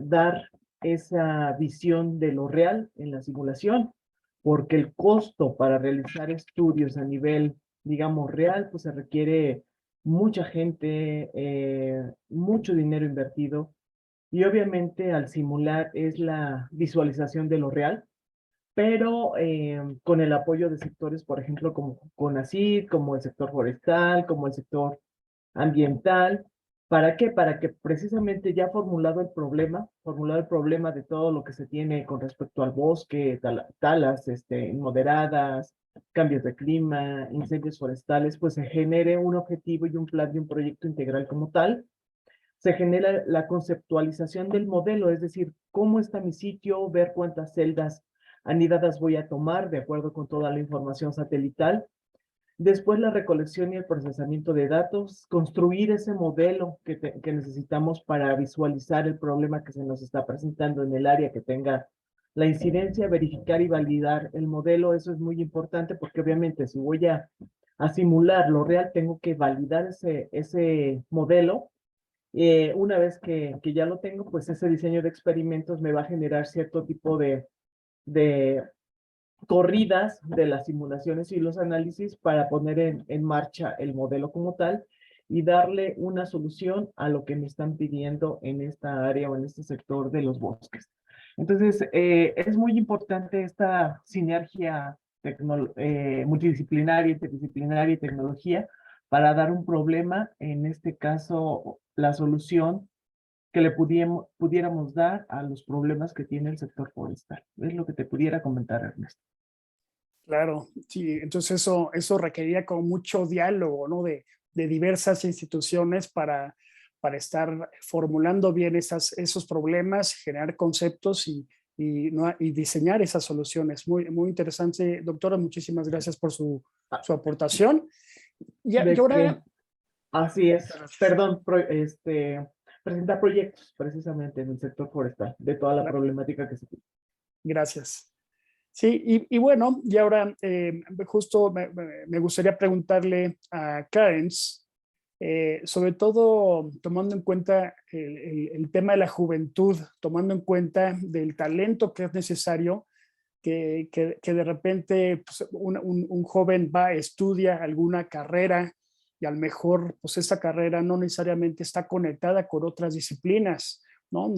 dar esa visión de lo real en la simulación, porque el costo para realizar estudios a nivel, digamos, real, pues se requiere mucha gente, mucho dinero invertido, y obviamente al simular es la visualización de lo real, pero con el apoyo de sectores, por ejemplo, como CONACYT, como el sector forestal, como el sector ambiental, ¿Para qué? Para que precisamente ya formulado el problema de todo lo que se tiene con respecto al bosque, talas inmoderadas, cambios de clima, incendios forestales, pues se genere un objetivo y un plan de un proyecto integral como tal. Se genera la conceptualización del modelo, es decir, cómo está mi sitio, ver cuántas celdas anidadas voy a tomar de acuerdo con toda la información satelital. Después la recolección y el procesamiento de datos, construir ese modelo que necesitamos para visualizar el problema que se nos está presentando en el área que tenga la incidencia, verificar y validar el modelo. Eso es muy importante porque obviamente si voy a simular lo real, tengo que validar ese modelo. Una vez que ya lo tengo, pues ese diseño de experimentos me va a generar cierto tipo de corridas de las simulaciones y los análisis para poner en marcha el modelo como tal y darle una solución a lo que me están pidiendo en esta área o en este sector de los bosques. Entonces, es muy importante esta sinergia multidisciplinaria, interdisciplinaria y tecnología para dar un problema, en este caso, la solución que le pudiéramos dar a los problemas que tiene el sector forestal. Es lo que te pudiera comentar, Ernesto. Claro, sí, entonces eso requería como mucho diálogo, ¿no? De diversas instituciones para estar formulando bien esos problemas, generar conceptos y diseñar esas soluciones. Muy, muy interesante, doctora. Muchísimas gracias por su aportación. Y ahora, así es. Perdón, presentar proyectos precisamente en el sector forestal, de toda la problemática que se tiene. Gracias. Sí, y bueno, y ahora justo me gustaría preguntarle a Clarence, sobre todo tomando en cuenta el tema de la juventud, tomando en cuenta del talento que es necesario, que de repente pues, un joven va, estudia alguna carrera y a lo mejor pues esa carrera no necesariamente está conectada con otras disciplinas, ¿no?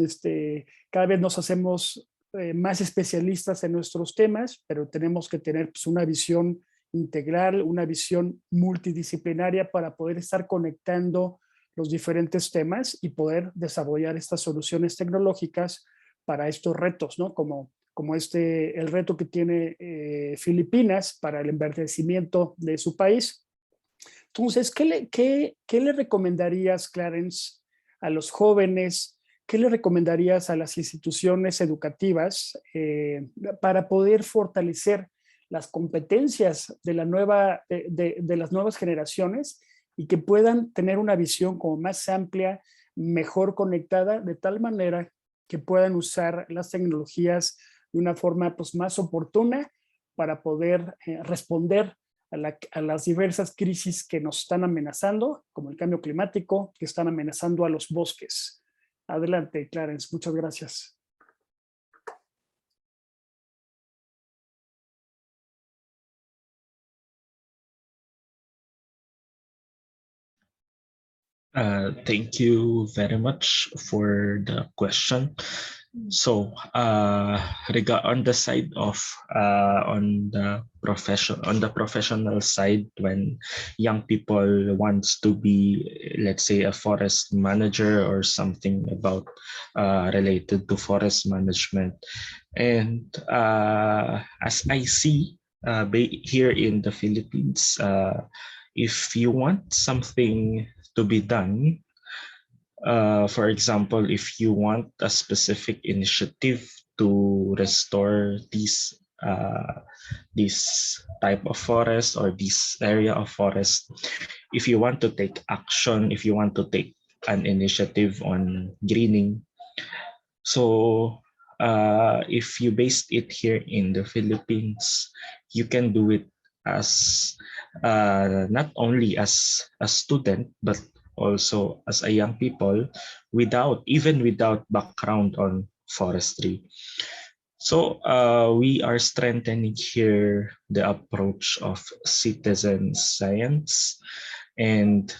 Cada vez nos hacemos más especialistas en nuestros temas, pero tenemos que tener pues, una visión integral, una visión multidisciplinaria para poder estar conectando los diferentes temas y poder desarrollar estas soluciones tecnológicas para estos retos, ¿no? Como el reto que tiene Filipinas para el enverdecimiento de su país. Entonces, ¿qué le recomendarías, Clarence, a los jóvenes? ¿Qué le recomendarías a las instituciones educativas para poder fortalecer las competencias de las nuevas generaciones y que puedan tener una visión como más amplia, mejor conectada, de tal manera que puedan usar las tecnologías de una forma pues, más oportuna para poder responder a las diversas crisis que nos están amenazando, como el cambio climático, que están amenazando a los bosques? Adelante, Clarence. Muchas gracias. Thank you very much for the question. So, on the side of on the professional side, when young people wants to be, let's say, a forest manager or something about related to forest management, and as I see here in the Philippines, if you want something to be done, for example, if you want a specific initiative to restore this type of forest or this area of forest, if you want to take action, if you want to take an initiative on greening, so if you based it here in the Philippines, you can do it as not only as a student, but also as a young people without background on forestry. So we are strengthening here the approach of citizen science and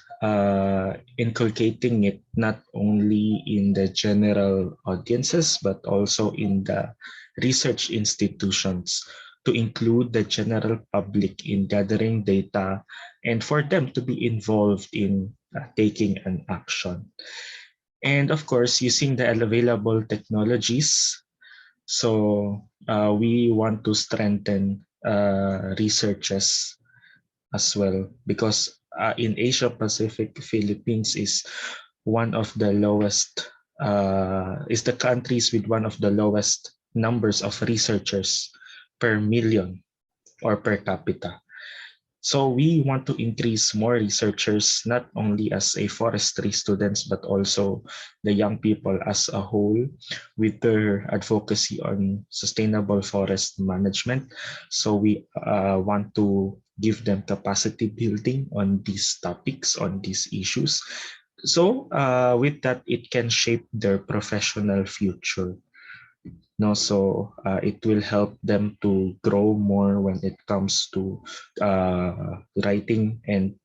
inculcating it not only in the general audiences, but also in the research institutions to include the general public in gathering data and for them to be involved in taking an action. And of course, using the available technologies. So we want to strengthen researches as well, because in Asia Pacific, Philippines is one of the lowest, is the countries with one of the lowest numbers of researchers per million or per capita. So we want to increase more researchers, not only as a forestry students, but also the young people as a whole, with their advocacy on sustainable forest management. So we want to give them capacity building on these topics, on these issues. So with that, it can shape their professional future. No, so it will help them to grow more when it comes to writing and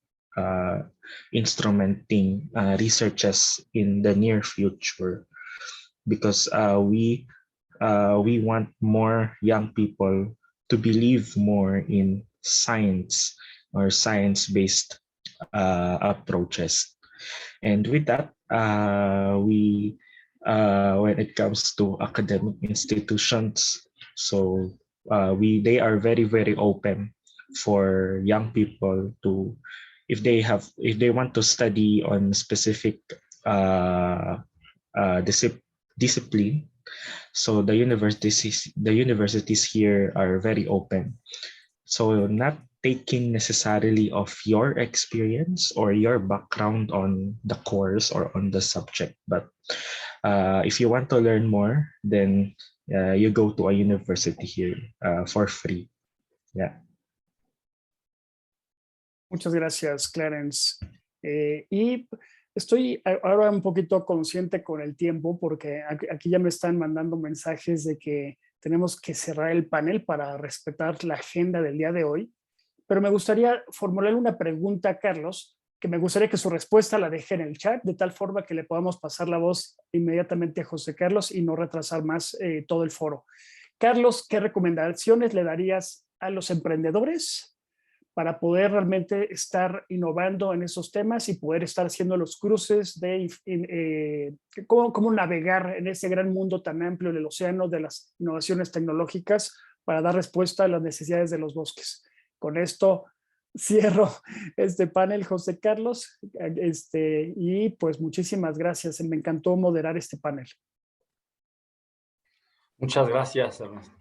instrumenting researches in the near future, because we want more young people to believe more in science or science-based approaches. And with that, when it comes to academic institutions, so they are very, very open for young people to, if they want to study on specific discipline. So the universities here are very open. So not taking necessarily of your experience or your background on the course or on the subject, but if you want to learn more, then you go to a university here for free. Yeah. Muchas gracias, Clarence. Y estoy ahora un poquito consciente con el tiempo, porque aquí ya me están mandando mensajes de que tenemos que cerrar el panel para respetar la agenda del día de hoy. Pero me gustaría formular una pregunta a Carlos, que me gustaría que su respuesta la deje en el chat, de tal forma que le podamos pasar la voz inmediatamente a José Carlos y no retrasar más todo el foro. Carlos, ¿qué recomendaciones le darías a los emprendedores para poder realmente estar innovando en esos temas y poder estar haciendo los cruces de cómo navegar en ese gran mundo tan amplio del océano de las innovaciones tecnológicas para dar respuesta a las necesidades de los bosques? Con esto cierro este panel, José Carlos, y pues muchísimas gracias. Me encantó moderar este panel. Muchas gracias, Ernesto.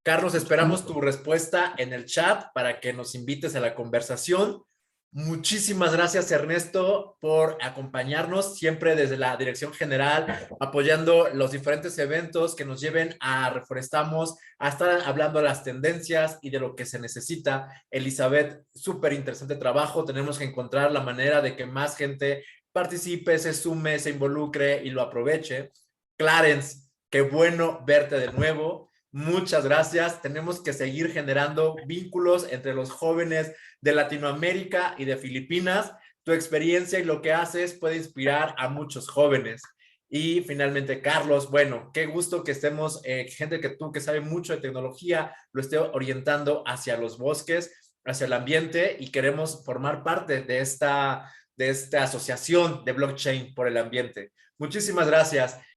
Carlos, esperamos tu respuesta en el chat para que nos invites a la conversación. Muchísimas gracias, Ernesto, por acompañarnos siempre desde la Dirección General, apoyando los diferentes eventos que nos lleven a Reforestamos, a estar hablando de las tendencias y de lo que se necesita. Elizabeth, súper interesante trabajo. Tenemos que encontrar la manera de que más gente participe, se sume, se involucre y lo aproveche. Clarence, qué bueno verte de nuevo. Muchas gracias. Tenemos que seguir generando vínculos entre los jóvenes de Latinoamérica y de Filipinas. Tu experiencia y lo que haces puede inspirar a muchos jóvenes. Y finalmente, Carlos, bueno, qué gusto que estemos, gente que tú que sabe mucho de tecnología, lo esté orientando hacia los bosques, hacia el ambiente, y queremos formar parte de esta asociación de blockchain por el ambiente. Muchísimas gracias.